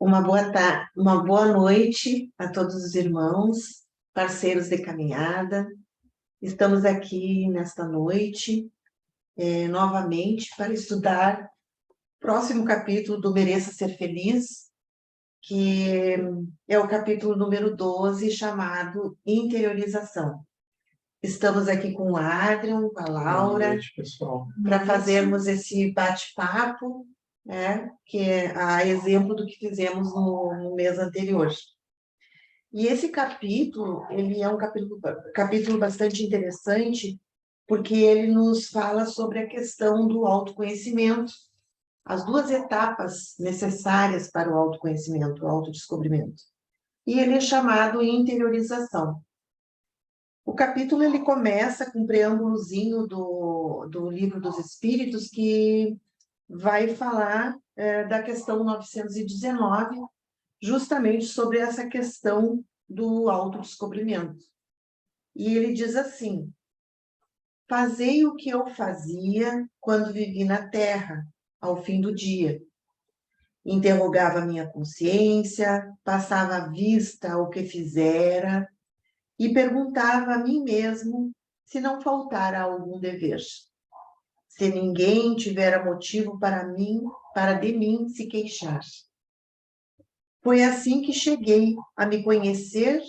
Uma boa noite a todos os irmãos, parceiros de caminhada. Estamos aqui nesta noite, novamente, para estudar o próximo capítulo do Mereça Ser Feliz, que é o capítulo número 12, chamado Interiorização. Estamos aqui com o Adrian, com a Laura, Boa noite, pessoal, para fazermos esse bate-papo, que é a exemplo do que fizemos no mês anterior. E esse capítulo, ele é um capítulo bastante interessante, porque ele nos fala sobre a questão do autoconhecimento, as duas etapas necessárias para o autoconhecimento, o autodescobrimento. E ele é chamado interiorização. O capítulo ele começa com um preâmbulozinho do Livro dos Espíritos, que vai falar da questão 919, justamente sobre essa questão do autodescobrimento. E ele diz assim: fazei o que eu fazia quando vivi na terra, ao fim do dia. Interrogava minha consciência, passava a vista ao que fizera e perguntava a mim mesmo se não faltara algum dever. Se ninguém tivera motivo para de mim se queixar. Foi assim que cheguei a me conhecer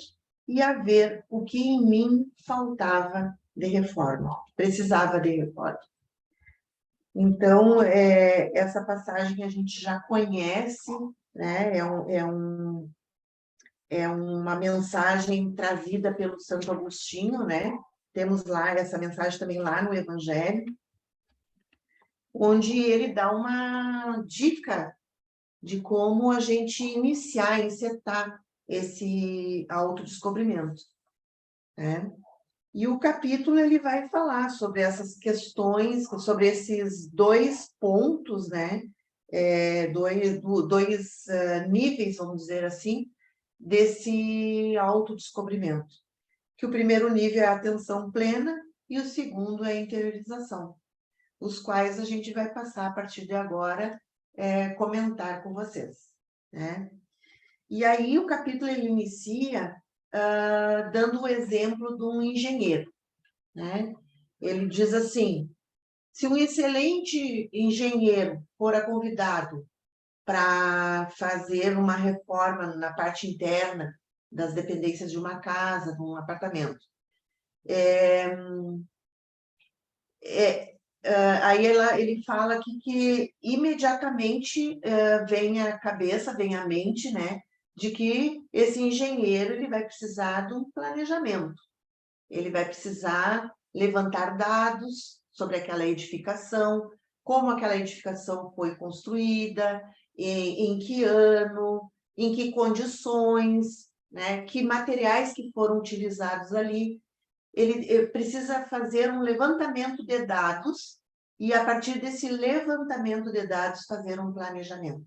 e a ver o que em mim faltava de reforma, precisava de reforma. Então, essa passagem a gente já conhece, né? É uma mensagem trazida pelo Santo Agostinho, né? Temos lá essa mensagem também lá no Evangelho, onde ele dá uma dica de como a gente encetar esse autodescobrimento, né? E o capítulo ele vai falar sobre essas questões, sobre esses dois pontos, né? Dois níveis, vamos dizer assim, desse autodescobrimento. Que o primeiro nível é a atenção plena e o segundo é a interiorização, os quais a gente vai passar a partir de agora comentar com vocês, né? E aí o capítulo ele inicia dando o exemplo de um engenheiro, né? Ele diz assim: se um excelente engenheiro fora convidado para fazer uma reforma na parte interna das dependências de uma casa, de um apartamento, aí ele fala aqui que imediatamente vem à cabeça, vem à mente, né, de que esse engenheiro ele vai precisar de um planejamento. Ele vai precisar levantar dados sobre aquela edificação, como aquela edificação foi construída, em que ano, em que condições, né, que materiais que foram utilizados ali. Ele precisa fazer um levantamento de dados e, a partir desse levantamento de dados, fazer um planejamento,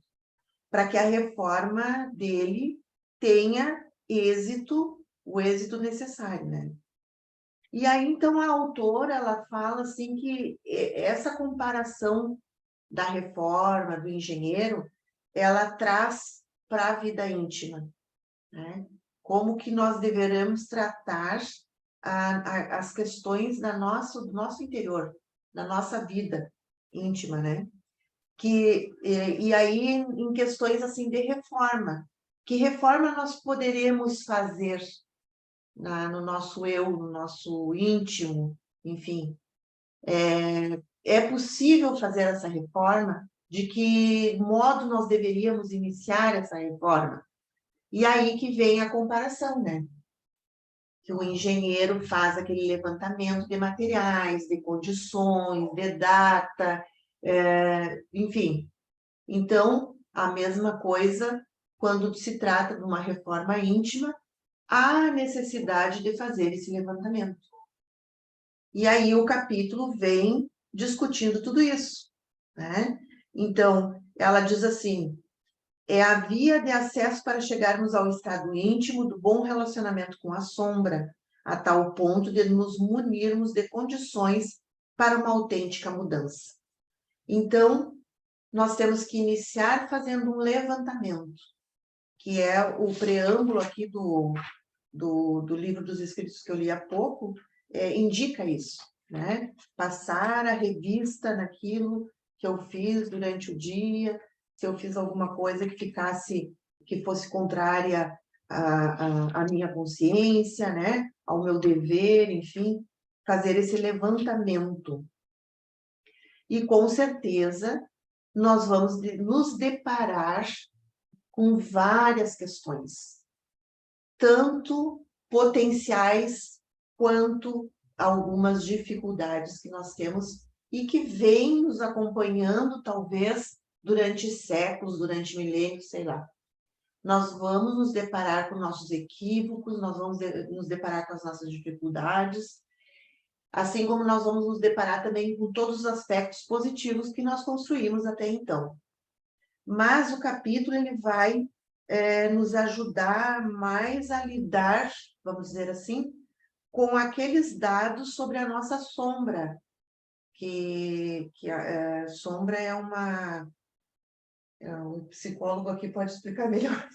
para que a reforma dele tenha êxito, o êxito necessário, né? E aí, então, a autora, ela fala assim que essa comparação da reforma, do engenheiro, ela traz para a vida íntima, né? Como que nós deveremos tratar as questões do nosso interior, da nossa vida íntima, né? E aí, em questões assim de reforma, que reforma nós poderemos fazer no nosso eu, no nosso íntimo, enfim. É possível fazer essa reforma? De que modo nós deveríamos iniciar essa reforma? E aí que vem a comparação, né? Que o engenheiro faz aquele levantamento de materiais, de condições, de data, enfim. Então, a mesma coisa quando se trata de uma reforma íntima, há necessidade de fazer esse levantamento. E aí o capítulo vem discutindo tudo isso, né? Então, ela diz assim: é a via de acesso para chegarmos ao estado íntimo do bom relacionamento com a sombra, a tal ponto de nos munirmos de condições para uma autêntica mudança. Então, nós temos que iniciar fazendo um levantamento. que é o preâmbulo aqui do Livro dos Espíritos que eu li há pouco, indica isso, né? Passar a revista naquilo que eu fiz durante o dia, se eu fiz alguma coisa que fosse contrária à minha consciência, né? Ao meu dever, enfim, fazer esse levantamento. E com certeza nós vamos nos deparar com várias questões, tanto potenciais quanto algumas dificuldades que nós temos e que vêm nos acompanhando, talvez, durante séculos, durante milênios, sei lá. Nós vamos nos deparar com nossos equívocos, nós vamos nos deparar com as nossas dificuldades, assim como nós vamos nos deparar também com todos os aspectos positivos que nós construímos até então. Mas o capítulo ele vai nos ajudar mais a lidar, vamos dizer assim, com aqueles dados sobre a nossa sombra, que a sombra um psicólogo aqui pode explicar melhor,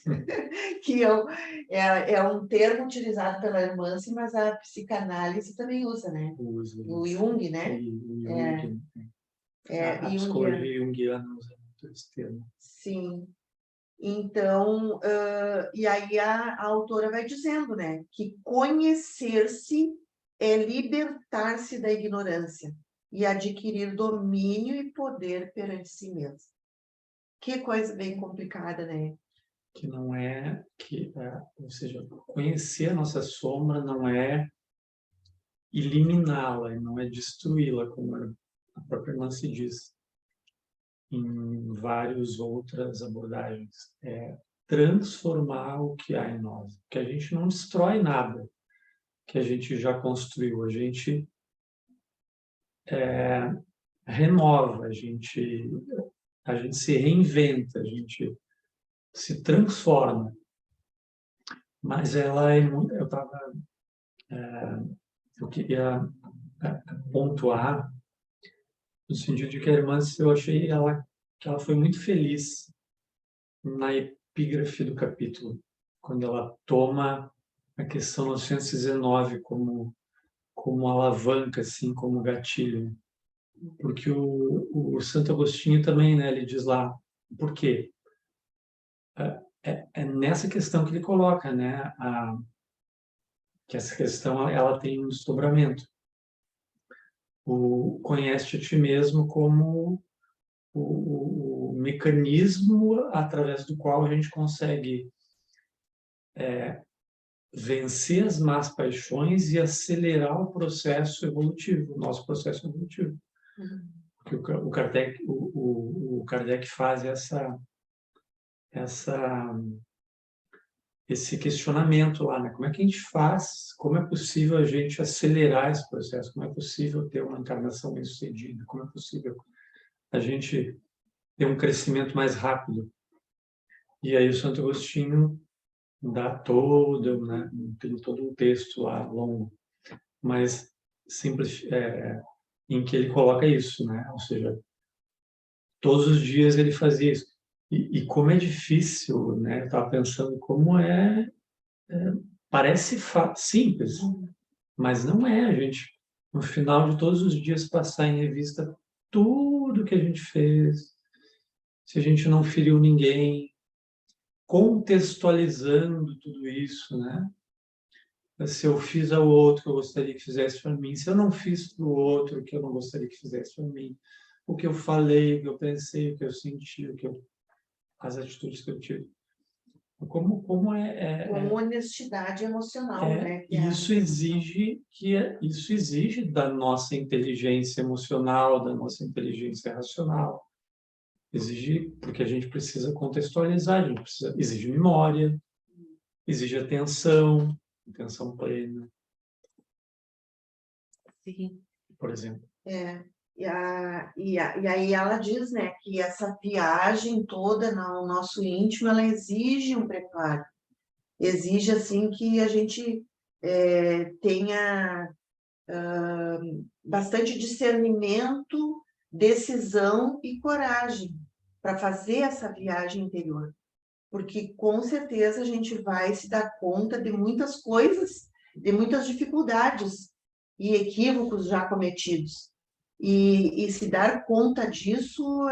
que é um termo utilizado pela Hermance, mas a psicanálise também usa, né? Usa. O Jung, né? O Jung. A Jung, psicologia junguiana usa muito esse termo. sim. Então, e aí a autora vai dizendo, né, que conhecer-se é libertar-se da ignorância e adquirir domínio e poder perante si mesmo. Que coisa bem complicada, né? Que não é, ou seja, conhecer a nossa sombra não é eliminá-la, não é destruí-la, como a própria irmã se diz em várias outras abordagens. É transformar o que há em nós. Porque a gente não destrói nada que a gente já construiu. A gente renova, a gente se reinventa, a gente se transforma. Mas ela é muito... Eu queria pontuar no sentido de que a irmã, eu achei que ela foi muito feliz na epígrafe do capítulo, quando ela toma a questão 919 como alavanca, assim, como gatilho. Porque o Santo Agostinho também, né, ele diz lá, por quê? É nessa questão que ele coloca, né, que essa questão ela tem um desdobramento. O conhece a ti mesmo como o mecanismo através do qual a gente consegue vencer as más paixões e acelerar o processo evolutivo, o nosso processo evolutivo. Uhum. Porque o Kardec faz esse questionamento lá, né? Como é que a gente faz? Como é possível a gente acelerar esse processo? Como é possível ter uma encarnação bem-sucedida? Como é possível a gente ter um crescimento mais rápido? E aí o Santo Agostinho dá todo, né? Tem todo um texto lá longo, mas simples, em que ele coloca isso, né? Ou seja, todos os dias ele fazia isso. E como é difícil, né? Eu estava pensando como parece simples, mas não é, a gente, no final de todos os dias, passar em revista tudo que a gente fez, se a gente não feriu ninguém, contextualizando tudo isso, né? Se eu fiz ao outro que eu gostaria que fizesse para mim, se eu não fiz para o outro que eu não gostaria que fizesse para mim, o que eu falei, o que eu pensei, o que eu senti, as atitudes que eu tive. Como Com honestidade emocional, né? Isso exige da nossa inteligência emocional, da nossa inteligência racional. Exige, porque a gente precisa contextualizar, a gente exige memória, exige atenção plena. Sim. Por exemplo. E aí ela diz, né, que essa viagem toda no nosso íntimo, ela exige um preparo. Exige, assim, que a gente tenha bastante discernimento, decisão e coragem para fazer essa viagem interior. porque com certeza a gente vai se dar conta de muitas coisas, de muitas dificuldades e equívocos já cometidos. E se dar conta disso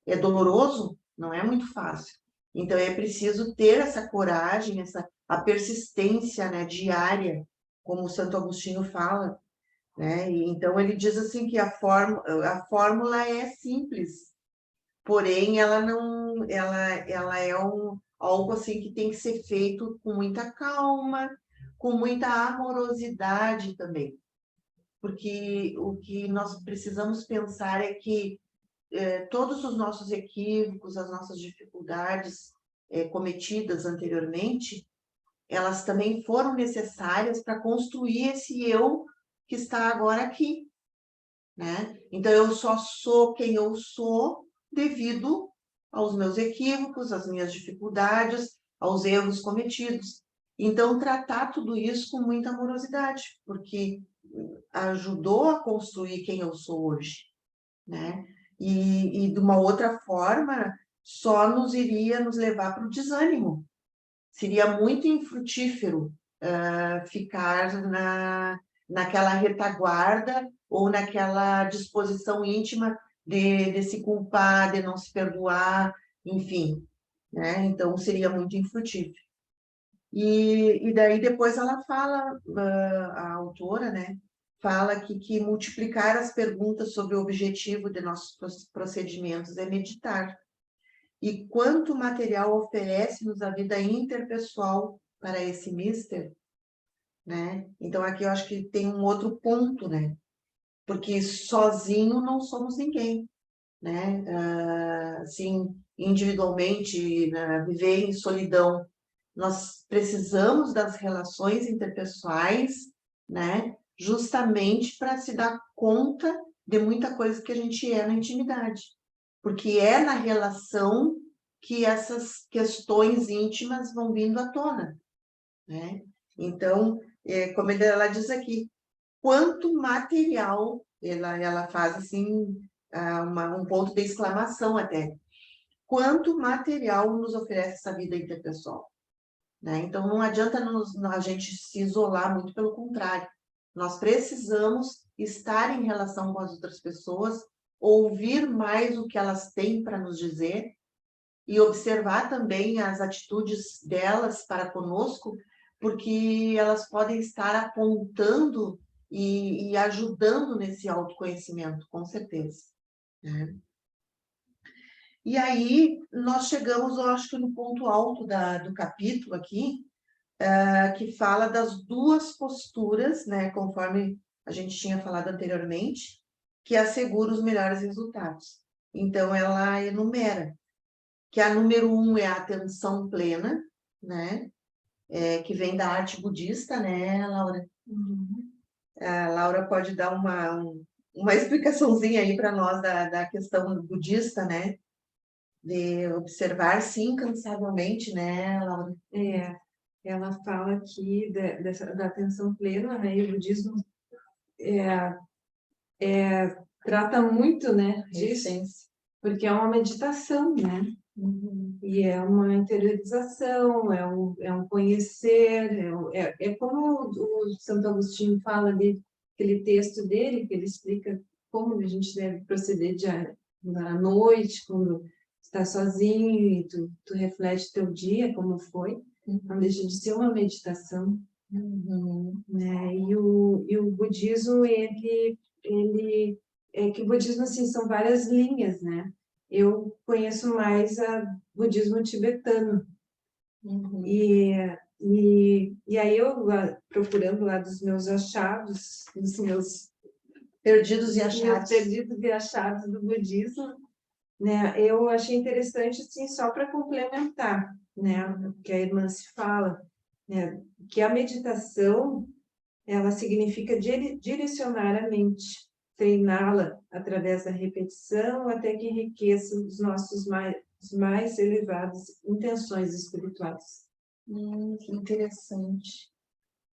é doloroso, não é muito fácil. Então é preciso ter essa coragem, a persistência, né, diária, como o Santo Agostinho fala, né? E então ele diz assim que a fórmula é simples, porém ela não, ela é algo assim que tem que ser feito com muita calma, com muita amorosidade também, porque o que nós precisamos pensar é que todos os nossos equívocos, as nossas dificuldades cometidas anteriormente, elas também foram necessárias para construir esse eu que está agora aqui, né? Então, eu só sou quem eu sou devido aos meus equívocos, às minhas dificuldades, aos erros cometidos. Então, tratar tudo isso com muita amorosidade, porque ajudou a construir quem eu sou hoje, né? E de uma outra forma, só iria nos levar para o desânimo. Seria muito infrutífero ficar naquela retaguarda ou naquela disposição íntima de se culpar, de não se perdoar, enfim, né? Então, seria muito infrutífero. E daí depois ela fala, a autora, né? Fala que multiplicar as perguntas sobre o objetivo de nossos procedimentos é meditar. E quanto material oferece-nos a vida interpessoal para esse mister, né? Então, aqui eu acho que tem um outro ponto, né? Porque sozinho não somos ninguém, né? Assim, individualmente, né? Viver em solidão. Nós precisamos das relações interpessoais, né? Justamente para se dar conta de muita coisa que a gente é na intimidade. Porque é na relação que essas questões íntimas vão vindo à tona, né? Então, como ela diz aqui, quanto material, ela faz assim, um ponto de exclamação até, quanto material nos oferece essa vida interpessoal, né? Então, não adianta a gente se isolar, muito pelo contrário, nós precisamos estar em relação com as outras pessoas, ouvir mais o que elas têm para nos dizer e observar também as atitudes delas para conosco, porque elas podem estar apontando e ajudando nesse autoconhecimento, com certeza, né? E aí, nós chegamos, eu acho que no ponto alto do capítulo aqui, que fala das duas posturas, né, conforme a gente tinha falado anteriormente, que asseguram os melhores resultados. Então, ela enumera que a número 1 é a atenção plena, né, que vem da arte budista, né, Laura? A Laura pode dar uma explicaçãozinha aí para nós da questão budista, né, de observar, sim, incansavelmente, né, Laura? Ela fala aqui da atenção plena, né? E o budismo trata muito, né, disso, porque é uma meditação, né? E é uma interiorização, é um conhecer, é como o Santo Agostinho fala ali, aquele texto dele, que ele explica como a gente deve proceder à noite, quando está sozinho e tu reflete teu dia, como foi. Não deixa de ser uma meditação, né? E o budismo, ele é que o budismo, assim, são várias linhas, né? Eu conheço mais o budismo tibetano. E aí eu, procurando lá dos meus achados, dos meus perdidos e achados do budismo, né? Eu achei interessante, assim, só para complementar, né, o que a irmã se fala, né, que a meditação, ela significa direcionar a mente, treiná-la através da repetição até que enriqueça os nossos mais elevadas intenções espirituais. Que interessante.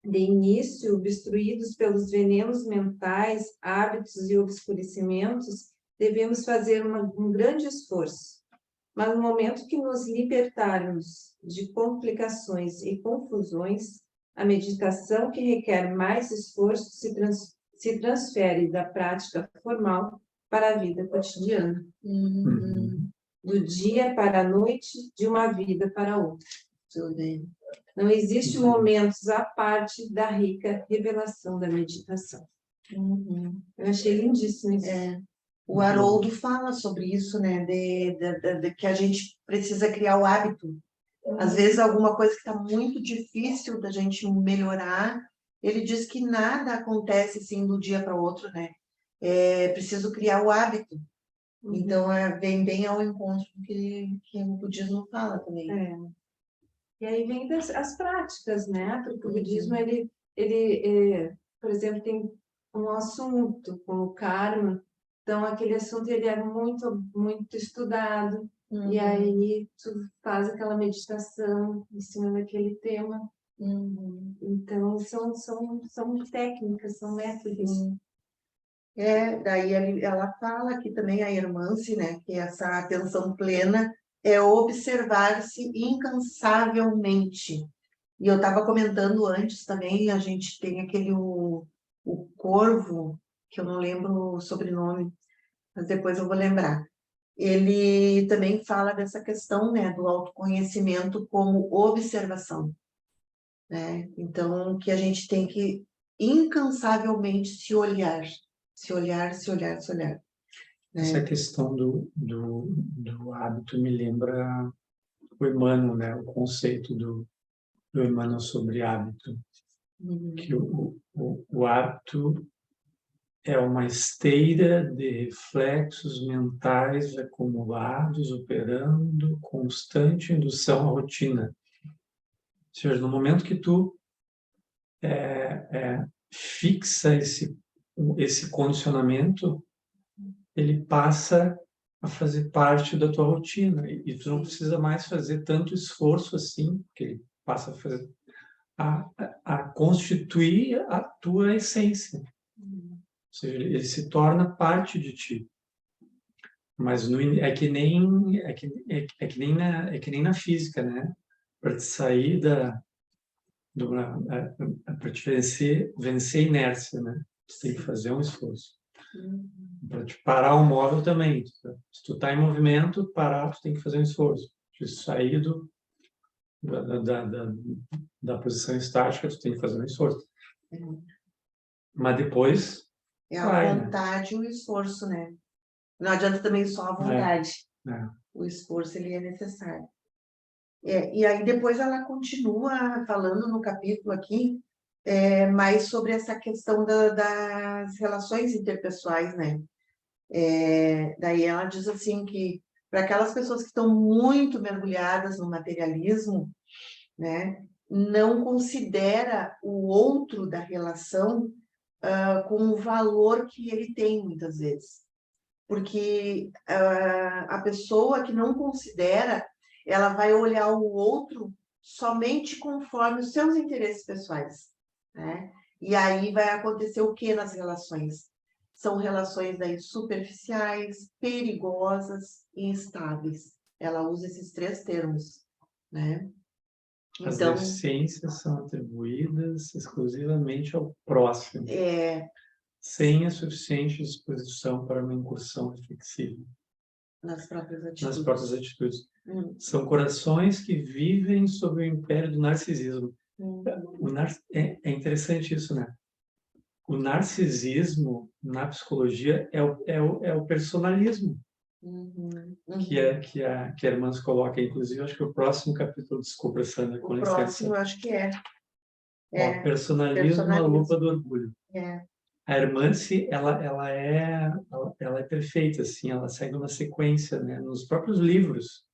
De início, obstruídos pelos venenos mentais, hábitos e obscurecimentos, devemos fazer um grande esforço. mas no momento que nos libertarmos de complicações e confusões, a meditação que requer mais esforço se transfere da prática formal para a vida cotidiana. Do dia para a noite, de uma vida para outra. Não existe momentos à parte da rica revelação da meditação. Eu achei lindíssimo isso. O Haroldo fala sobre isso, né? De que a gente precisa criar o hábito. Às vezes, alguma coisa que está muito difícil da gente melhorar, ele diz que nada acontece assim do dia para o outro, né? É preciso criar o hábito. Então, vem bem ao encontro que o budismo fala também. E aí vem as práticas, né? Porque o budismo, por exemplo, tem um assunto como o karma. Então, aquele assunto ele é muito, muito estudado. E aí tu faz aquela meditação em cima daquele tema. Então, são técnicas, são métodos. Daí ela fala aqui também, a Hermance, né, que essa atenção plena é observar-se incansavelmente. E eu estava comentando antes também, a gente tem o corvo, que eu não lembro o sobrenome, mas depois eu vou lembrar. Ele também fala dessa questão, né, do autoconhecimento como observação, né? Então, que a gente tem que incansavelmente se olhar. Né? Essa questão do hábito me lembra o Emmanuel, né? O conceito do Emmanuel sobre hábito. Que o hábito é uma esteira de reflexos mentais acumulados, operando constante indução à rotina. Ou seja, no momento que tu fixa esse condicionamento, ele passa a fazer parte da tua rotina. E tu não precisa mais fazer tanto esforço assim, porque ele passa a fazer a constituir a tua essência. Ou seja, ele se torna parte de ti. Mas é que nem na física, né? Para te sair para te vencer a inércia, né? Você tem que fazer um esforço. Para te parar o móvel também. Se tu está em movimento, parar, tu tem que fazer um esforço. De sair da posição estática, tu tem que fazer um esforço. Mas depois a vontade e o esforço, né? Não adianta também só a vontade. O esforço, ele é necessário. E aí depois ela continua falando no capítulo aqui mais sobre essa questão das relações interpessoais, né? Daí ela diz assim que para aquelas pessoas que estão muito mergulhadas no materialismo, né, não considera o outro da relação com o valor que ele tem, muitas vezes. Porque a pessoa que não considera, ela vai olhar o outro somente conforme os seus interesses pessoais, né? E aí vai acontecer o que nas relações? São relações daí superficiais, perigosas e instáveis. Ela usa esses 3 termos, né? As deficiências são atribuídas exclusivamente ao próximo, sem a suficiente disposição para uma incursão reflexiva. Nas próprias atitudes. São corações que vivem sob o império do narcisismo. É interessante isso, né? O narcisismo, na psicologia, é o personalismo. Que a irmã se coloca. Inclusive, acho que o próximo capítulo desculpa essa, né? O próximo, acho que é. Personalismo, a lupa do orgulho. A Hermance, ela é perfeita, assim, ela segue uma sequência, né? Nos próprios livros.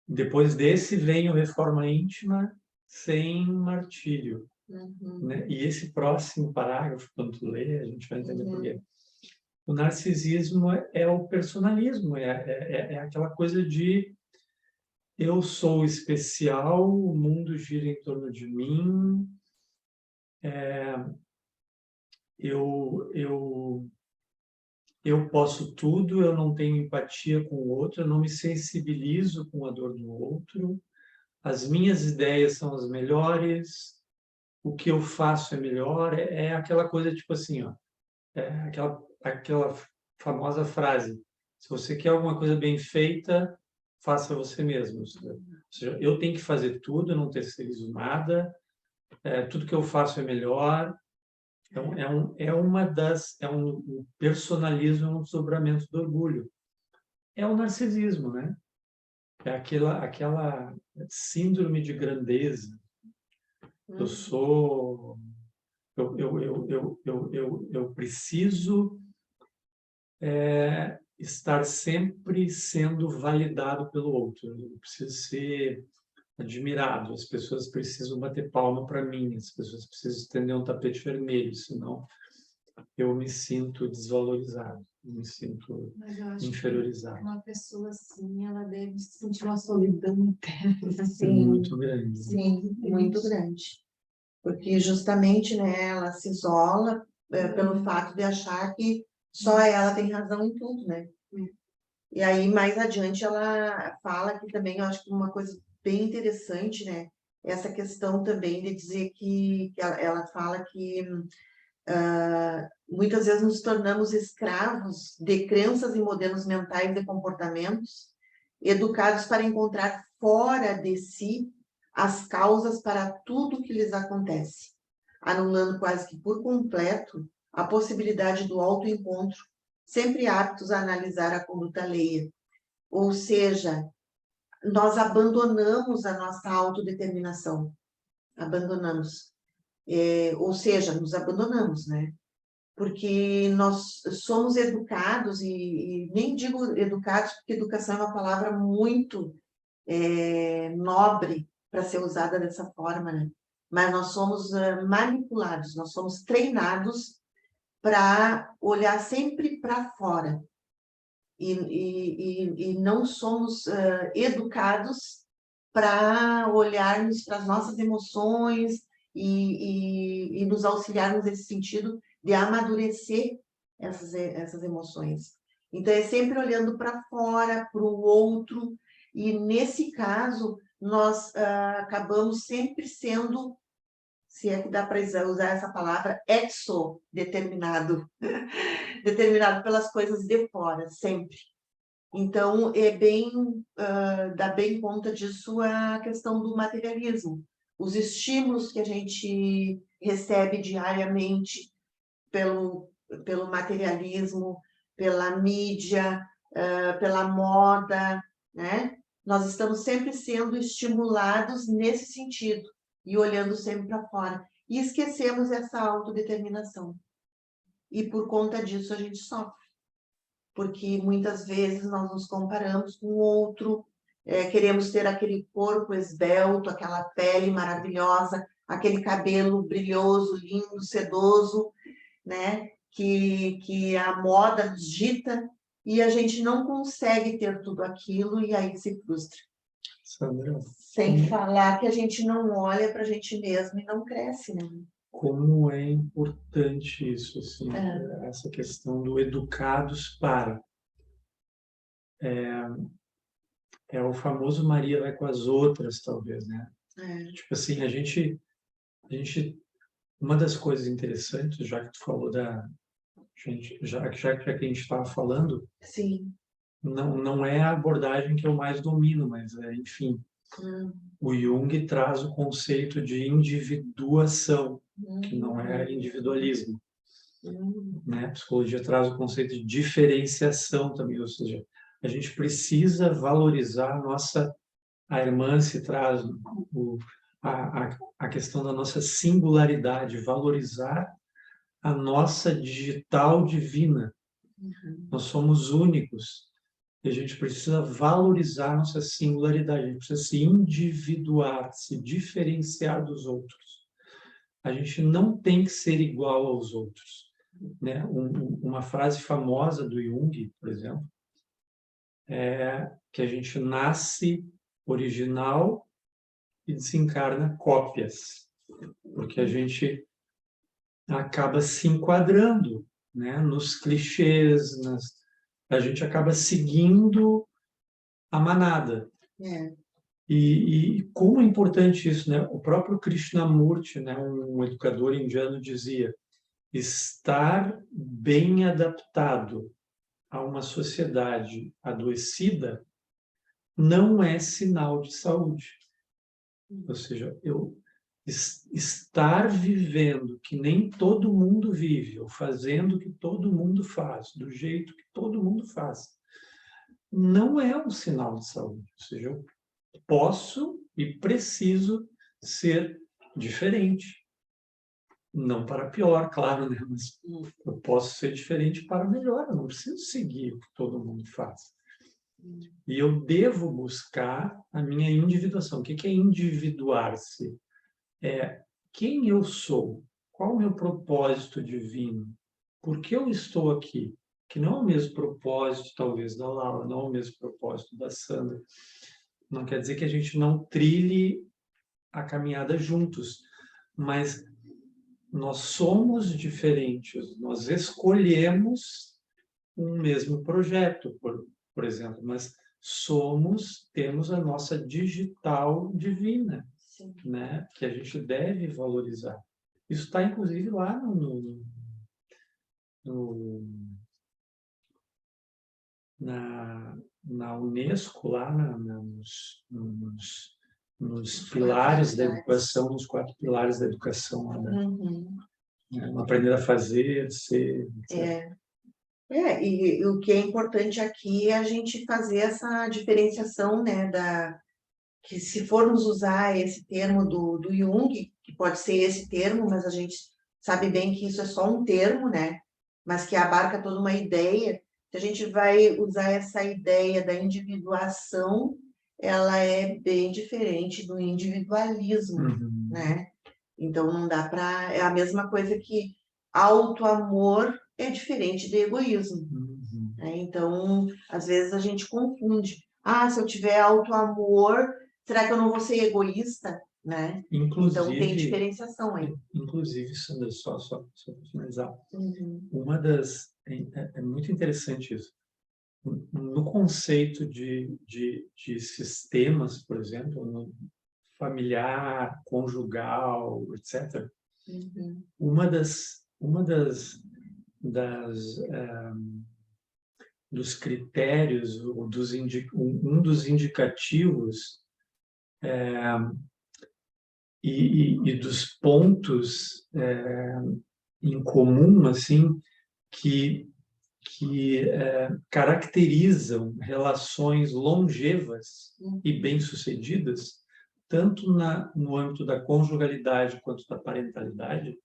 Depois desse vem o Reforma Íntima sem martírio. Né? E esse próximo parágrafo, quando tu lê, a gente vai entender por quê. O narcisismo é o personalismo, é aquela coisa de eu sou especial, o mundo gira em torno de mim, eu eu posso tudo, eu não tenho empatia com o outro, eu não me sensibilizo com a dor do outro, as minhas ideias são as melhores, o que eu faço é melhor, é aquela coisa tipo assim, ó, é aquela famosa frase, se você quer alguma coisa bem feita, faça você mesmo. Ou seja, eu tenho que fazer tudo, eu não terceirizo nada, tudo que eu faço é melhor. Então, o personalismo, é um desdobramento do orgulho. É o narcisismo, né? É aquela síndrome de grandeza. Eu sou... Eu preciso estar sempre sendo validado pelo outro. Eu preciso ser admirado. As pessoas precisam bater palma para mim. As pessoas precisam estender um tapete vermelho, senão eu me sinto desvalorizado, me sinto Mas eu acho inferiorizado. que uma pessoa assim, ela deve sentir uma solidão interna. Sim, Muito grande. sim, muito grande. Porque justamente, né, ela se isola pelo fato de achar que só ela tem razão em tudo, né? E aí, mais adiante, ela fala que também, eu acho que uma coisa bem interessante, né? Essa questão também de dizer que ela fala que muitas vezes nos tornamos escravos de crenças e modelos mentais de comportamentos, educados para encontrar fora de si as causas para tudo que lhes acontece, anulando quase que por completo a possibilidade do autoencontro, sempre aptos a analisar a conduta alheia. Ou seja, nós abandonamos a nossa autodeterminação, abandonamos. Ou seja, nos abandonamos, né? Porque nós somos educados, e nem digo educados, porque educação é uma palavra muito nobre para ser usada dessa forma, né? Mas nós somos manipulados, nós somos treinados para olhar sempre para fora, e não somos educados para olharmos para as nossas emoções e nos auxiliarmos nesse sentido de amadurecer essas emoções. Então, é sempre olhando para fora, para o outro, e nesse caso, nós acabamos sempre sendo, se é que dá para usar essa palavra, exodeterminado, determinado pelas coisas de fora, sempre. Então, dá bem conta disso a questão do materialismo. Os estímulos que a gente recebe diariamente pelo materialismo, pela mídia, pela moda, né? Nós estamos sempre sendo estimulados nesse sentido e olhando sempre para fora. E esquecemos essa autodeterminação. E por conta disso a gente sofre. Porque muitas vezes nós nos comparamos com o outro, queremos ter aquele corpo esbelto, aquela pele maravilhosa, aquele cabelo brilhoso, lindo, sedoso, né? Que a moda nos dita, e a gente não consegue ter tudo aquilo e aí se frustra. Sandra, Sem falar que a gente não olha para a gente mesmo e não cresce, né? como é importante isso, assim, essa questão do educados para. É o famoso Maria vai com as outras, talvez, né? Tipo assim, a gente, uma das coisas interessantes, já que tu falou já que a gente estava falando, Sim. não é a abordagem que eu mais domino, mas, enfim, o Jung traz o conceito de individuação, que não é individualismo. Né? A psicologia traz o conceito de diferenciação também, ou seja, a gente precisa valorizar a irmã se traz a questão da nossa singularidade, valorizar a nossa digital divina. Nós somos únicos e a gente precisa valorizar a nossa singularidade, a gente precisa se individuar, se diferenciar dos outros. A gente não tem que ser igual aos outros. Né? Uma frase famosa do Jung, por exemplo, é que a gente nasce original e desencarna cópias, porque a gente acaba se enquadrando né? Nos clichês, a gente acaba seguindo a manada. É. E como é importante isso, né? O próprio Krishnamurti, né, um educador indiano, dizia: estar bem adaptado a uma sociedade adoecida não é sinal de saúde. Ou seja, estar vivendo que nem todo mundo vive, ou fazendo o que todo mundo faz, do jeito que todo mundo faz, não é um sinal de saúde. Ou seja, eu posso e preciso ser diferente. Não para pior, claro, né? Mas eu posso ser diferente para melhor. Eu não preciso seguir o que todo mundo faz. E eu devo buscar a minha individuação. O que é individuar-se? É quem eu sou, qual o meu propósito divino, por que eu estou aqui, que não é o mesmo propósito, talvez, da Laura, não é o mesmo propósito da Sandra. Não quer dizer que a gente não trilhe a caminhada juntos, mas nós somos diferentes, nós escolhemos um mesmo projeto, por exemplo, mas temos a nossa digital divina, Sim. né, que a gente deve valorizar. Isso está, inclusive, lá na Unesco, lá nos pilares da educação, nos 4 pilares da educação, né? Aprender a fazer, ser, etc. E o que é importante aqui é a gente fazer essa diferenciação, né, que se formos usar esse termo do Jung, que pode ser esse termo, mas a gente sabe bem que isso é só um termo, né, mas que abarca toda uma ideia. Se a gente vai usar essa ideia da individuação, ela é bem diferente do individualismo, né? Então não dá para... É a mesma coisa que auto-amor é diferente de egoísmo. Né? Então, às vezes a gente confunde. Ah, se eu tiver auto-amor, será que eu não vou ser egoísta? Né? Então tem diferenciação aí. Inclusive, Sandra, só para finalizar, é muito interessante isso. No conceito de sistemas, por exemplo, no familiar, conjugal, etc., uma dos critérios, um dos indicativos e dos pontos em comum, assim, que caracterizam relações longevas e bem-sucedidas, tanto no âmbito da conjugalidade quanto da parentalidade,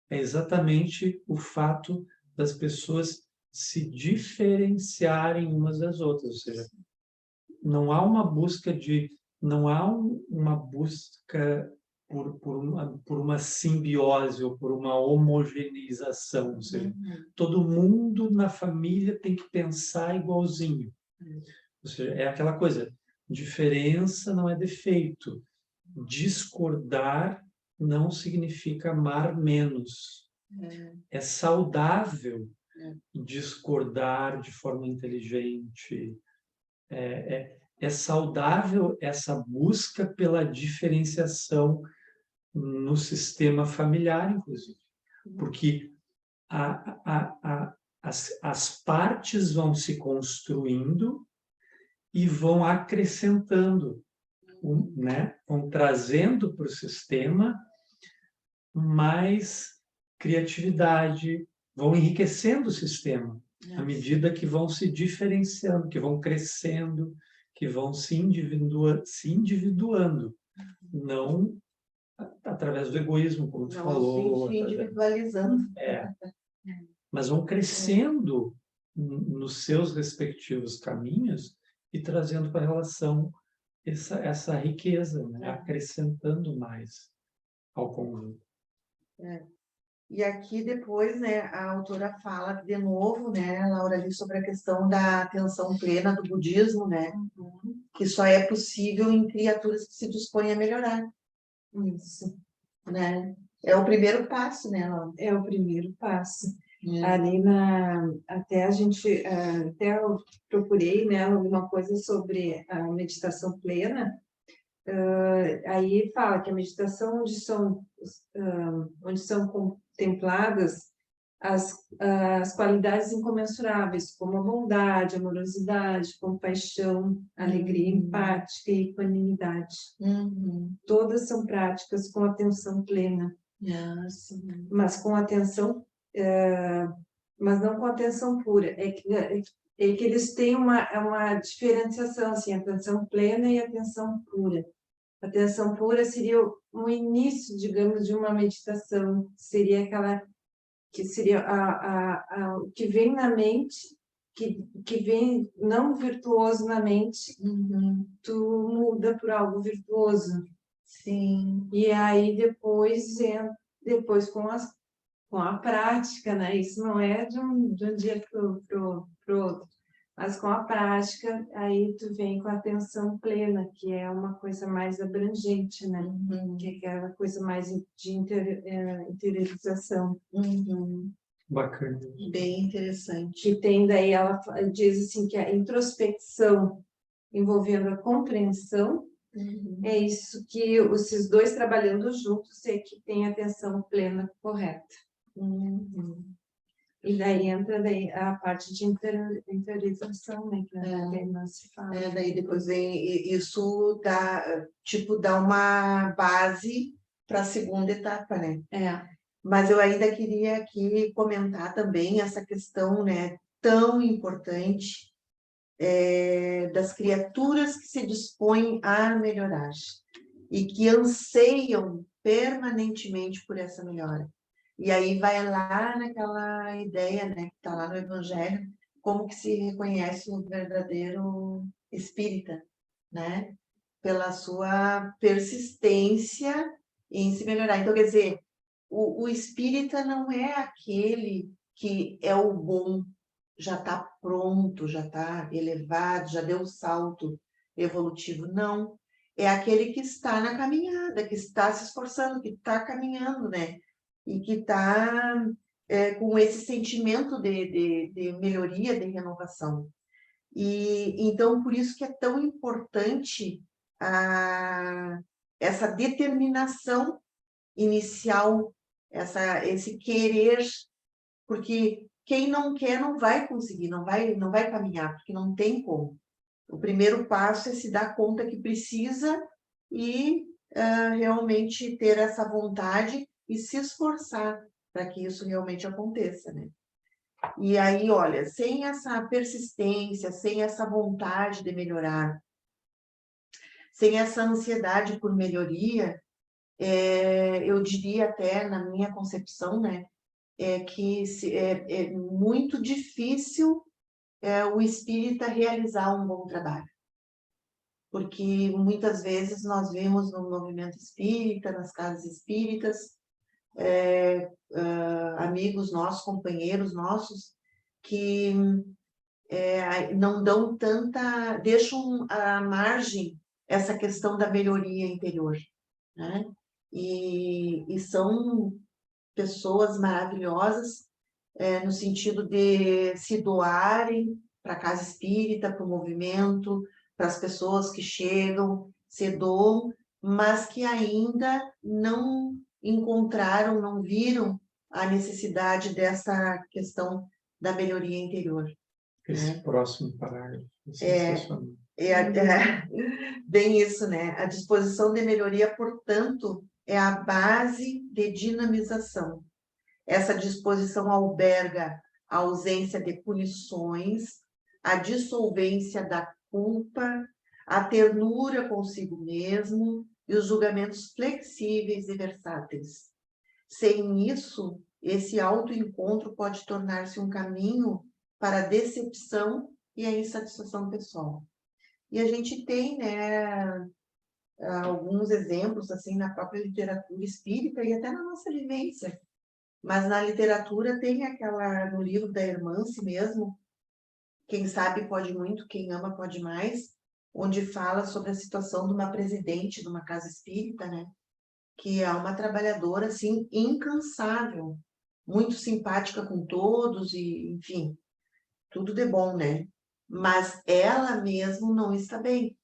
é exatamente o fato das pessoas se diferenciarem umas das outras. Ou seja, não há uma busca por uma simbiose ou por uma homogeneização. Ou seja, todo mundo na família tem que pensar igualzinho. Ou seja, é aquela coisa, diferença não é defeito. Discordar não significa amar menos. É saudável discordar de forma inteligente. É saudável essa busca pela diferenciação no sistema familiar, inclusive. Porque as partes vão se construindo e vão acrescentando, né? Vão trazendo para o sistema mais criatividade, vão enriquecendo o sistema à medida que vão se diferenciando, que vão crescendo, que vão se individuando, não através do egoísmo, como tu falou. Se individualizando. Mas vão crescendo nos seus respectivos caminhos e trazendo para a relação essa riqueza, né? Acrescentando mais ao conjunto. E aqui depois, né, a autora fala de novo, né, Laura, ali sobre a questão da atenção plena do budismo, né, que só é possível em criaturas que se dispõem a melhorar. Isso. Né? É o primeiro passo, né, Laura? É o primeiro passo. Ali até até eu procurei, né, alguma coisa sobre a meditação plena. Aí fala que a meditação onde são contempladas as qualidades incomensuráveis, como a bondade, a amorosidade, compaixão, alegria empática e equanimidade. Todas são práticas com atenção plena, mas com atenção, mas não com atenção pura. É que eles têm uma diferenciação, assim, atenção plena e atenção pura. Atenção pura seria o início, digamos, de uma meditação, seria aquela que seria o que vem na mente, que vem não virtuoso na mente, tu muda por algo virtuoso. Sim. E aí depois com a prática, né? Isso não é de um dia pro outro. Mas com a prática, aí tu vem com a atenção plena, que é uma coisa mais abrangente, né? Que é aquela coisa mais de interiorização. Bacana. Bem interessante. Que tem daí, ela diz assim, que a introspecção envolvendo a compreensão, é isso que esses dois trabalhando juntos é que tem a atenção plena correta. E daí entra a parte de interiorização, né? Que não se fala. Daí depois vem, isso dá uma base para a segunda etapa, né? Mas eu ainda queria aqui comentar também essa questão, né, tão importante das criaturas que se dispõem a melhorar e que anseiam permanentemente por essa melhora. E aí vai lá naquela ideia, né, que está lá no Evangelho, como que se reconhece o verdadeiro espírita, né? Pela sua persistência em se melhorar. Então, quer dizer, o espírita não é aquele que é o bom, já está pronto, já está elevado, já deu o salto evolutivo. Não, é aquele que está na caminhada, que está se esforçando, que está caminhando, né? E que está com esse sentimento de melhoria, de renovação. E então, por isso que é tão importante essa determinação inicial, esse querer, porque quem não quer não vai conseguir, não vai caminhar, porque não tem como. O primeiro passo é se dar conta que precisa e realmente ter essa vontade e se esforçar para que isso realmente aconteça, né? E aí, olha, sem essa persistência, sem essa vontade de melhorar, sem essa ansiedade por melhoria, eu diria até, na minha concepção, né, que é muito difícil o espírita realizar um bom trabalho. Porque muitas vezes nós vemos no movimento espírita, nas casas espíritas, amigos nossos, companheiros nossos, que não dão deixam à margem essa questão da melhoria interior, né? E são pessoas maravilhosas, no sentido de se doarem para a casa espírita, para o movimento, para as pessoas que chegam, se doam, mas que ainda não encontraram, não viram a necessidade dessa questão da melhoria interior. Esse próximo parágrafo é sensacional. Bem isso, né? A disposição de melhoria, portanto, é a base de dinamização. Essa disposição alberga a ausência de punições, a dissolvência da culpa, a ternura consigo mesmo e os julgamentos flexíveis e versáteis. Sem isso, esse autoencontro pode tornar-se um caminho para a decepção e a insatisfação pessoal. E a gente tem, né, alguns exemplos assim na própria literatura espírita e até na nossa vivência. Mas na literatura tem no livro da Hermance mesmo, Quem Sabe Pode Muito, Quem Ama Pode Mais, onde fala sobre a situação de uma presidente de uma casa espírita, né? Que é uma trabalhadora, assim, incansável, muito simpática com todos, e, enfim, tudo de bom, né? Mas ela mesmo não está bem.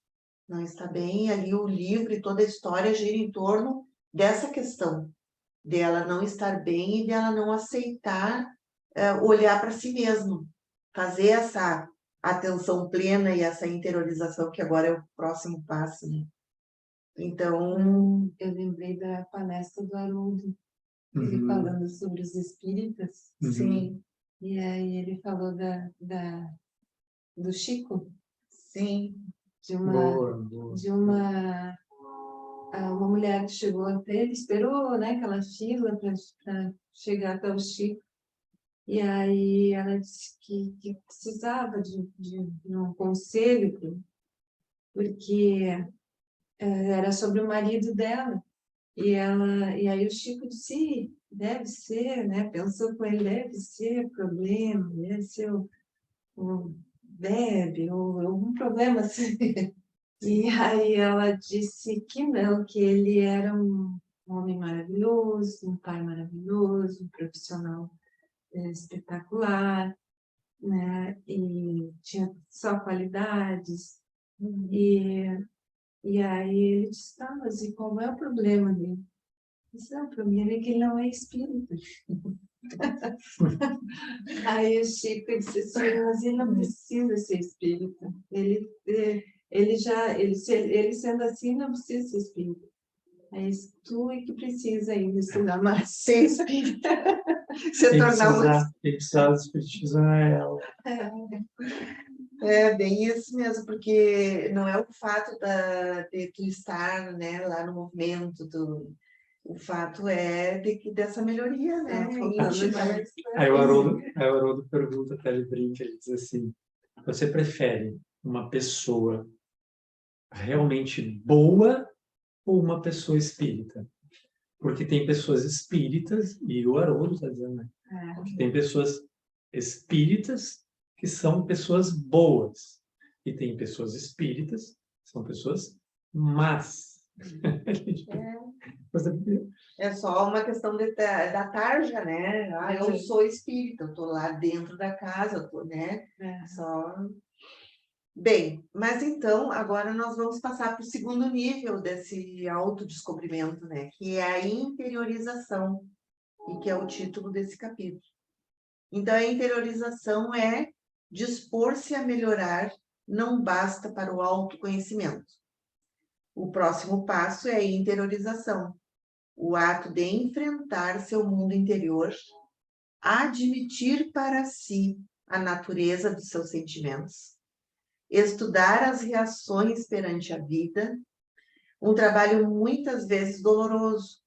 Não está bem, e ali o livro e toda a história gira em torno dessa questão, dela não estar bem e dela não aceitar olhar para si mesmo, fazer essa atenção plena e essa interiorização, que agora é o próximo passo, né? Então, eu lembrei da palestra do Haroldo, ele falando sobre os espíritas, sim, e aí ele falou do Chico, sim, de Boa, boa. uma mulher que chegou até ele, esperou, né, aquela fila para chegar até o Chico, e aí ela disse que precisava de um conselho, porque era sobre o marido dela, e aí o Chico disse, "Ih, deve ser, né, pensou com ele, deve ser problema, deve ser o bebe, ou algum problema assim." E aí ela disse que não, que ele era um homem maravilhoso, um pai maravilhoso, um profissional espetacular, né? E tinha só qualidades. E aí ele disse, tá, mas e qual é o problema dele? Disse, não, o problema é que ele não é espírita. Aí o Chico disse assim, mas ele não precisa ser espírita. Ele sendo assim, não precisa ser espírita. É tu é que precisa ainda estudar mais. ser espírita, se tornar uma... Quem precisar do espiritismo é ela. É bem isso mesmo, porque não é o fato de tu estar, né, lá no movimento, o fato é dessa melhoria, né, íntima. Aí o Haroldo pergunta, até ele brinca, ele diz assim, você prefere uma pessoa realmente boa ou uma pessoa espírita? Porque tem pessoas espíritas, e o Haroldo está dizendo, né? Que tem pessoas espíritas que são pessoas boas. E tem pessoas espíritas que são pessoas más. É só uma questão da tarja, né? Ah, eu sou espírita, eu estou lá dentro da casa, eu tô, né? Só... Bem, mas então, agora nós vamos passar para o segundo nível desse autodescobrimento, né? Que é a interiorização, e que é o título desse capítulo. Então, a interiorização é dispor-se a melhorar, não basta para o autoconhecimento. O próximo passo é a interiorização, o ato de enfrentar seu mundo interior, admitir para si a natureza dos seus sentimentos, estudar as reações perante a vida, um trabalho muitas vezes doloroso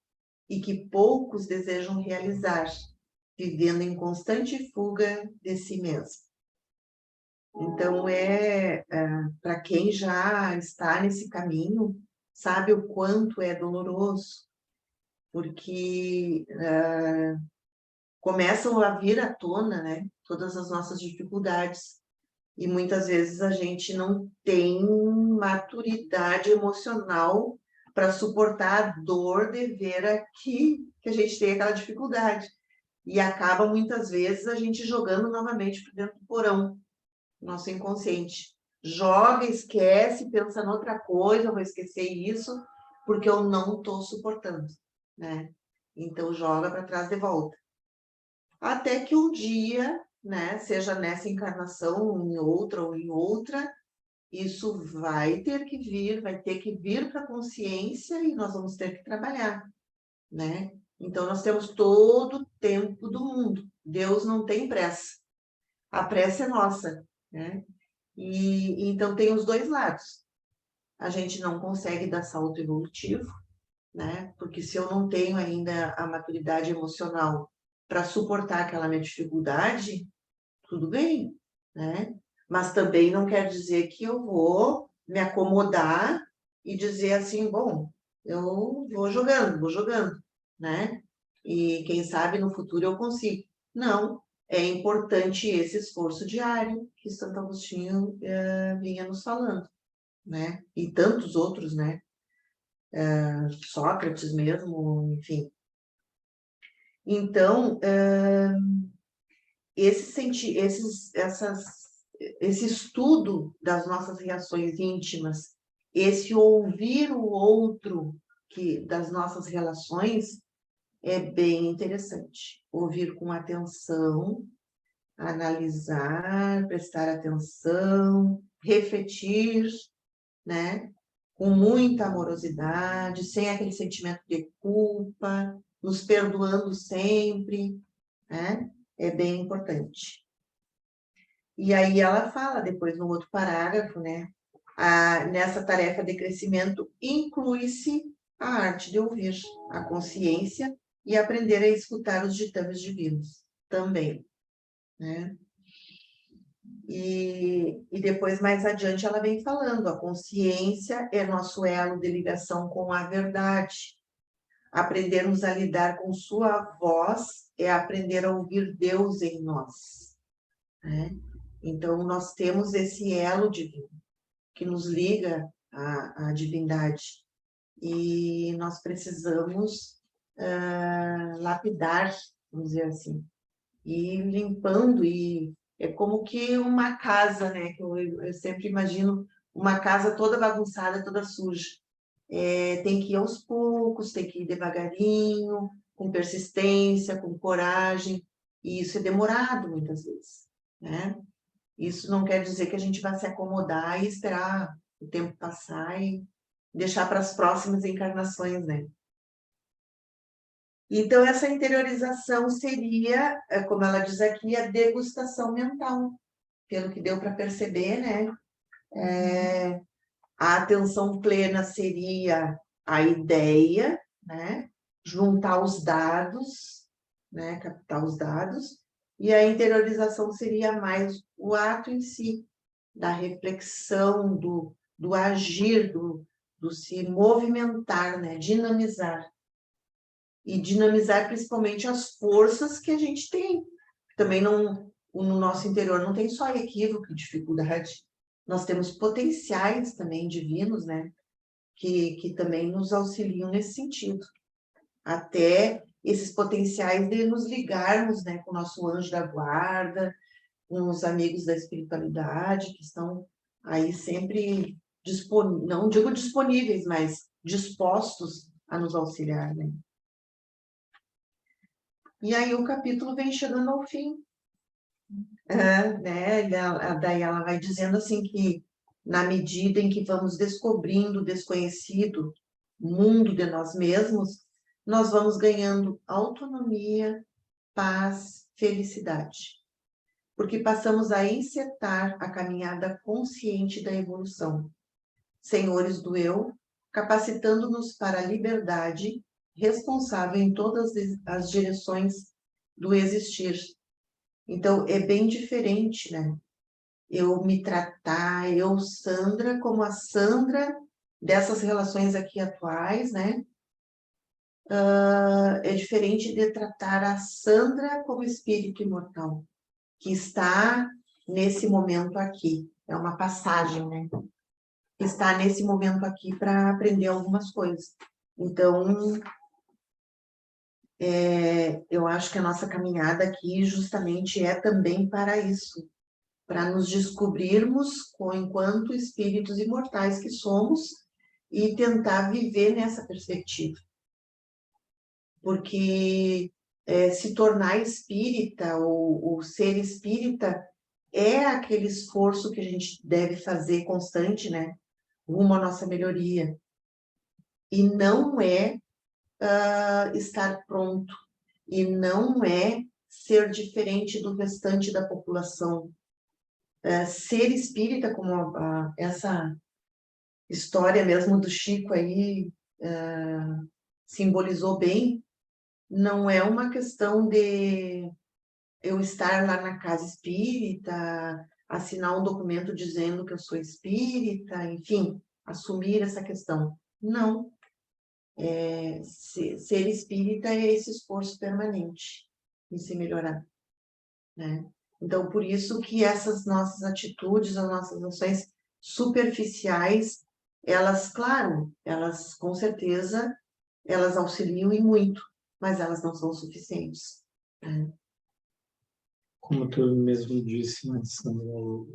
e que poucos desejam realizar, vivendo em constante fuga de si mesmo. Então, para quem já está nesse caminho, sabe o quanto é doloroso, porque começam a vir à tona, né, todas as nossas dificuldades, e muitas vezes a gente não tem maturidade emocional para suportar a dor de ver aqui que a gente tem aquela dificuldade. E acaba, muitas vezes, a gente jogando novamente para dentro do porão, nosso inconsciente. Joga, esquece, pensa noutra coisa, eu vou esquecer isso, porque eu não estou suportando, né? Então, joga para trás de volta. Até que um dia, né, seja nessa encarnação, em outra ou em outra, isso vai ter que vir para a consciência e nós vamos ter que trabalhar, né? Então, nós temos todo o tempo do mundo. Deus não tem pressa. A pressa é nossa, né? E então tem os dois lados. A gente não consegue dar salto evolutivo, né? Porque se eu não tenho ainda a maturidade emocional para suportar aquela minha dificuldade, tudo bem, né? Mas também não quer dizer que eu vou me acomodar e dizer assim, bom, eu vou jogando, né? E quem sabe no futuro eu consigo. Não, é importante esse esforço diário que Santo Agostinho vinha nos falando, né? E tantos outros, né? Sócrates mesmo, enfim. Então, esse estudo das nossas reações íntimas, esse ouvir o outro das nossas relações, é bem interessante. Ouvir com atenção, analisar, prestar atenção, refletir, né? Com muita amorosidade, sem aquele sentimento de culpa, nos perdoando sempre, né? É bem importante. E aí ela fala depois no outro parágrafo, né? Nessa tarefa de crescimento inclui-se a arte de ouvir, a consciência e aprender a escutar os ditames divinos também, né? E depois, mais adiante, ela vem falando, a consciência é nosso elo de ligação com a verdade. Aprendermos a lidar com sua voz é aprender a ouvir Deus em nós, né? Então, nós temos esse elo divino que nos liga à divindade. E nós precisamos lapidar, vamos dizer assim, e limpando, e é como que uma casa, né? Que eu sempre imagino uma casa toda bagunçada, toda suja. Tem que ir aos poucos, tem que ir devagarinho, com persistência, com coragem, e isso é demorado muitas vezes, né? Isso não quer dizer que a gente vai se acomodar e esperar o tempo passar e deixar para as próximas encarnações, né? Então, essa interiorização seria, como ela diz aqui, a degustação mental, pelo que deu para perceber, né? A atenção plena seria a ideia, né? Juntar os dados, né? Captar os dados, e a interiorização seria mais o ato em si, da reflexão, do agir, do se movimentar, né? Dinamizar. E dinamizar principalmente as forças que a gente tem. Também no nosso interior não tem só equívoco e dificuldade, nós temos potenciais também divinos, né? Que também nos auxiliam nesse sentido. Até esses potenciais de nos ligarmos, né, com o nosso anjo da guarda, com os amigos da espiritualidade, que estão aí sempre disponíveis, não digo disponíveis, mas dispostos a nos auxiliar, né? E aí o capítulo vem chegando ao fim. Né? Daí ela vai dizendo assim que, na medida em que vamos descobrindo o desconhecido mundo de nós mesmos, nós vamos ganhando autonomia, paz, felicidade. Porque passamos a encetar a caminhada consciente da evolução. Senhores do eu, capacitando-nos para a liberdade, responsável em todas as direções do existir. Então, é bem diferente, né? Eu me tratar, eu, Sandra, como a Sandra dessas relações aqui atuais, né? É diferente de tratar a Sandra como espírito imortal, que está nesse momento aqui. É uma passagem, né? Está nesse momento aqui para aprender algumas coisas. Então, eu acho que a nossa caminhada aqui justamente é também para isso, para nos descobrirmos enquanto espíritos imortais que somos e tentar viver nessa perspectiva. Porque se tornar espírita ou ser espírita é aquele esforço que a gente deve fazer constante, né? Rumo à nossa melhoria. E não é estar pronto, e não é ser diferente do restante da população. Ser espírita, como essa história mesmo do Chico aí simbolizou bem, não é uma questão de eu estar lá na casa espírita, assinar um documento dizendo que eu sou espírita, enfim, assumir essa questão. Não. Ser espírita é esse esforço permanente em se melhorar, né? Então, por isso que essas nossas atitudes, as nossas ações superficiais, elas, claro, elas com certeza, elas auxiliam e muito, mas elas não são suficientes. Né? Como tu mesmo disse antes no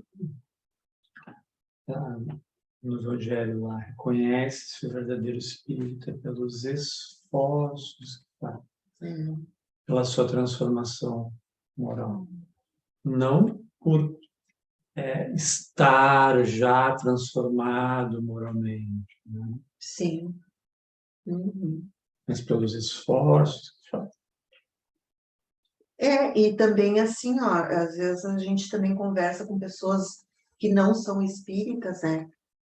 Evangelho lá, reconhece-se o verdadeiro espírita pelos esforços que faz, pela sua transformação moral. Não por estar já transformado moralmente, né? Sim. Uhum. Mas pelos esforços que faz. E também assim, ó, às vezes a gente também conversa com pessoas que não são espíritas, né?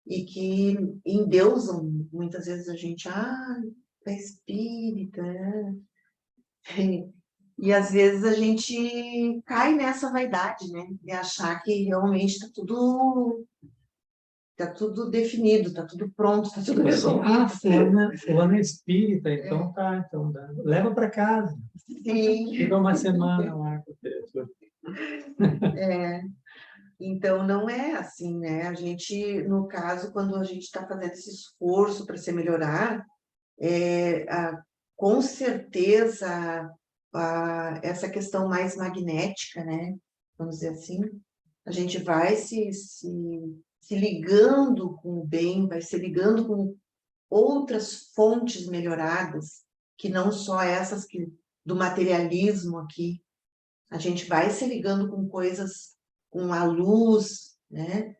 E que endeusam muitas vezes a gente, é espírita, E às vezes a gente cai nessa vaidade, né? De achar que realmente está tudo definido, está tudo pronto, está tudo resolvido. Fulano é espírita, então tá, então leva para casa. Sim. Fica uma semana lá com o diretor. Então não é assim, né? A gente, no caso, quando a gente está fazendo esse esforço para se melhorar, com certeza essa questão mais magnética, né? Vamos dizer assim, a gente vai se ligando com o bem, vai se ligando com outras fontes melhoradas, que não só essas do materialismo aqui. A gente vai se ligando com coisas, com a luz, né?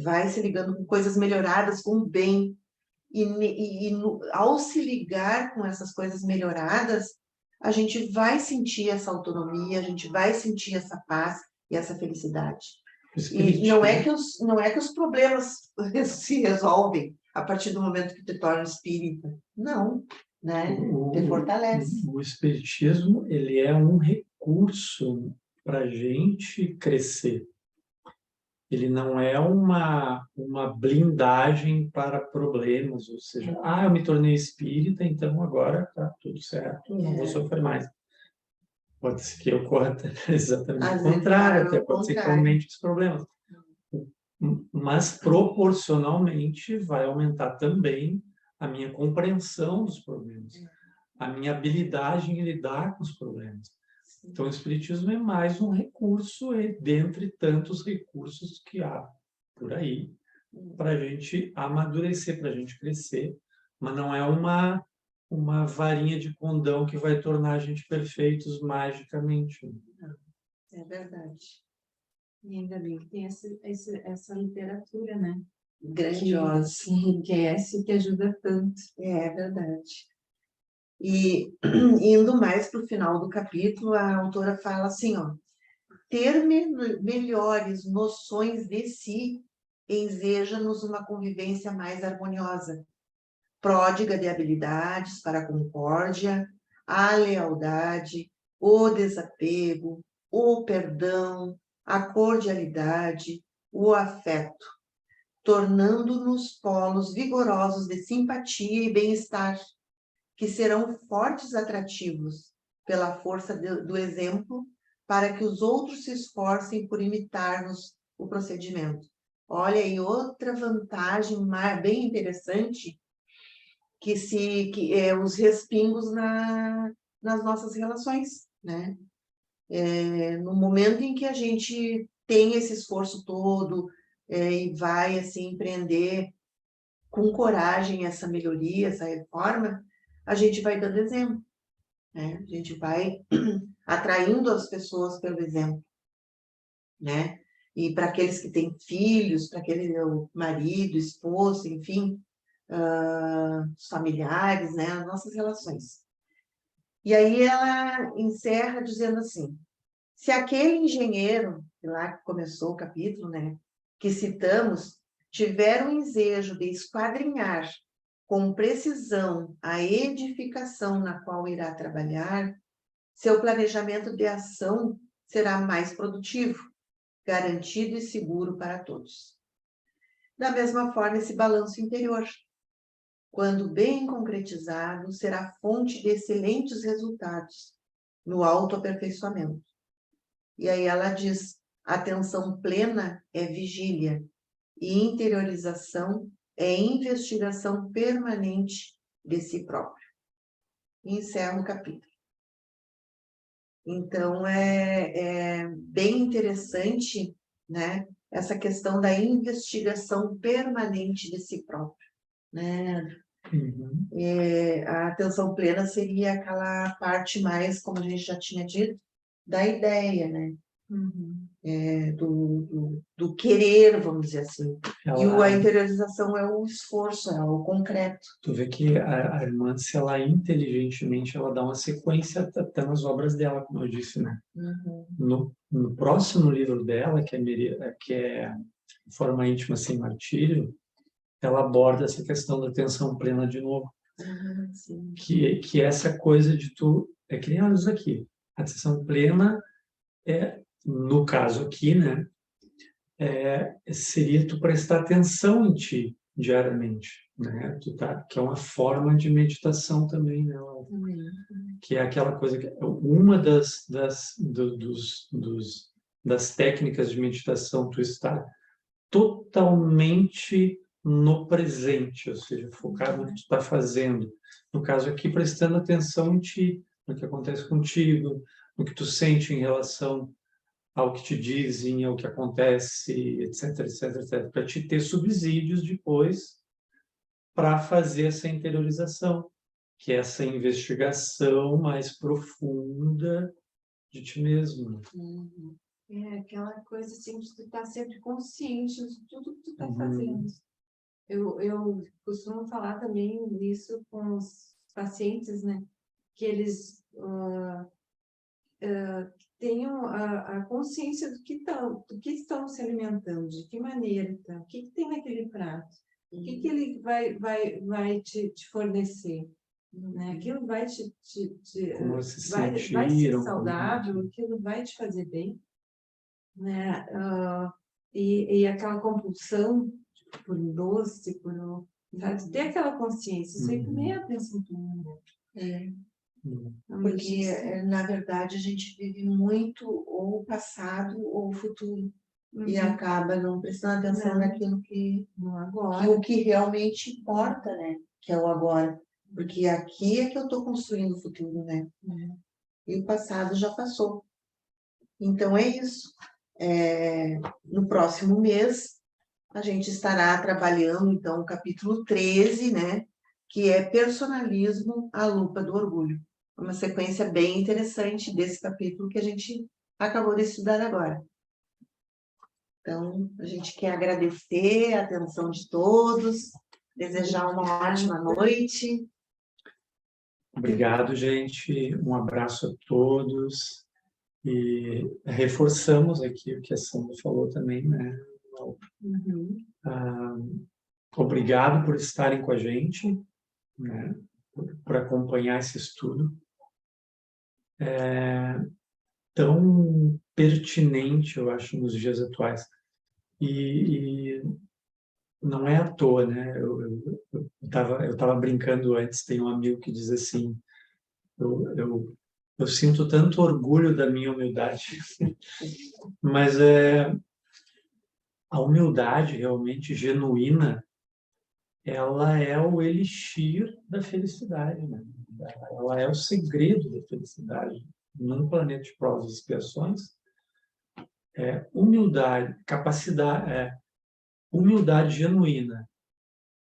Vai se ligando com coisas melhoradas, com o bem. Ao se ligar com essas coisas melhoradas, a gente vai sentir essa autonomia, a gente vai sentir essa paz e essa felicidade. E não é que os problemas se resolvem a partir do momento que te torna espírita. Não, né? Te fortalece. O espiritismo, ele é um recurso para a gente crescer. Ele não é uma blindagem para problemas, ou seja, eu me tornei espírita, então agora está tudo certo, não vou sofrer mais. Pode ser que ocorra exatamente o contrário, até pode ser que aumente os problemas. Mas proporcionalmente vai aumentar também a minha compreensão dos problemas, a minha habilidade em lidar com os problemas. Então, o Espiritismo é mais um recurso dentre tantos recursos que há por aí para a gente amadurecer, para a gente crescer, mas não é uma varinha de condão que vai tornar a gente perfeitos magicamente. É verdade. E ainda bem que tem essa literatura, né? Grandiosa. Que enriquece, que ajuda tanto. É verdade. E indo mais para o final do capítulo, a autora fala assim, ó, ter melhores noções de si enseja-nos uma convivência mais harmoniosa, pródiga de habilidades para a concórdia, a lealdade, o desapego, o perdão, a cordialidade, o afeto, tornando-nos polos vigorosos de simpatia e bem-estar, que serão fortes atrativos pela força do exemplo, para que os outros se esforcem por imitar-nos o procedimento. Olha aí outra vantagem bem interessante, que é os respingos nas nossas relações, né? No momento em que a gente tem esse esforço todo e vai assim empreender com coragem essa melhoria, essa reforma, a gente vai dando exemplo, né? A gente vai atraindo as pessoas pelo exemplo, né? E para aqueles que têm filhos, para aquele marido, esposo, enfim, os familiares, né? As nossas relações. E aí ela encerra dizendo assim, se aquele engenheiro, lá que começou o capítulo, né? Que citamos, tiver o ensejo de esquadrinhar com precisão a edificação na qual irá trabalhar, seu planejamento de ação será mais produtivo, garantido e seguro para todos. Da mesma forma, esse balanço interior, quando bem concretizado, será fonte de excelentes resultados no autoaperfeiçoamento. E aí ela diz, atenção plena é vigília, e interiorização é investigação permanente de si próprio. E encerra o capítulo. Então, é bem interessante, né, essa questão da investigação permanente de si próprio, né? Uhum. A atenção plena seria aquela parte mais, como a gente já tinha dito, da ideia, né? Uhum. Do querer, vamos dizer assim. E Ela- a interiorização é o esforço, é o concreto. Tu vê que a irmã, se ela inteligentemente, ela dá uma sequência até nas obras dela, como eu disse, né? Uhum. No próximo livro dela, que é Forma Íntima Sem Martírio, ela aborda essa questão da atenção plena de novo. Sim. Que essa coisa de tu... É que nem ela usa aqui. A atenção plena no caso aqui, né? Seria tu prestar atenção em ti diariamente, né? Que é uma forma de meditação também, né? Que é aquela coisa que uma das técnicas de meditação, tu está totalmente no presente, ou seja, focado no que tu está fazendo. No caso aqui, prestando atenção em ti, no que acontece contigo, no que tu sente em relação ao que te dizem, ao que acontece, etc, etc, etc, para te ter subsídios depois para fazer essa interiorização, que é essa investigação mais profunda de ti mesmo. É aquela coisa assim de tu estar sempre consciente de tudo que tu está Uhum. fazendo. Eu costumo falar também isso com os pacientes, né? Que eles tenham a consciência do que estão se alimentando, de que maneira estão, o que tem naquele prato, o que ele vai te fornecer. Né? Aquilo vai Como se vai ser sentiram, saudável, aquilo vai te fazer bem, né? E aquela compulsão por um doce, sabe? Ter aquela consciência, isso aí também é atenção plena. Porque, na verdade, a gente vive muito ou o passado ou o futuro. E acaba não prestando atenção naquilo que o que realmente importa, né? Que é o agora. Porque aqui é que eu estou construindo o futuro, né? E o passado já passou. Então, é isso. No próximo mês, a gente estará trabalhando, então, o capítulo 13, né? Que é Personalismo, a Lupa do Orgulho. Uma sequência bem interessante desse capítulo que a gente acabou de estudar agora. Então, a gente quer agradecer a atenção de todos, desejar uma ótima noite. Obrigado, gente. Um abraço a todos. E reforçamos aqui o que a Sandra falou também, né? Obrigado por estarem com a gente, né? Por acompanhar esse estudo. Tão pertinente, eu acho, nos dias atuais. E não é à toa, né? Eu tava brincando antes, tem um amigo que diz assim, eu sinto tanto orgulho da minha humildade, mas a humildade realmente genuína, ela é o elixir da felicidade, né? Ela é o segredo da felicidade. Num planeta de provas e expiações, humildade, humildade genuína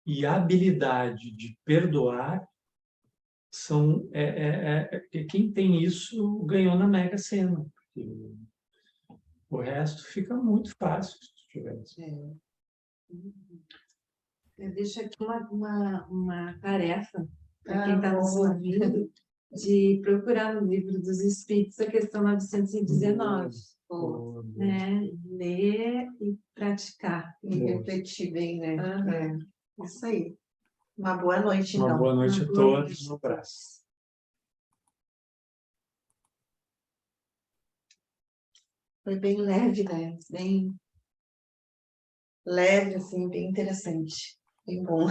e habilidade de perdoar são quem tem isso ganhou na Mega Sena. Porque o resto fica muito fácil se tu tiver isso. Eu deixo aqui uma tarefa para quem está nos ouvindo, de procurar no Livro dos Espíritos a questão 919. Né? Ler e praticar. E refletir bem, né? Isso aí. Uma boa noite, então. Uma boa noite a todos. Um abraço. Foi bem leve, né? Bem leve, assim, bem interessante. Bem bom.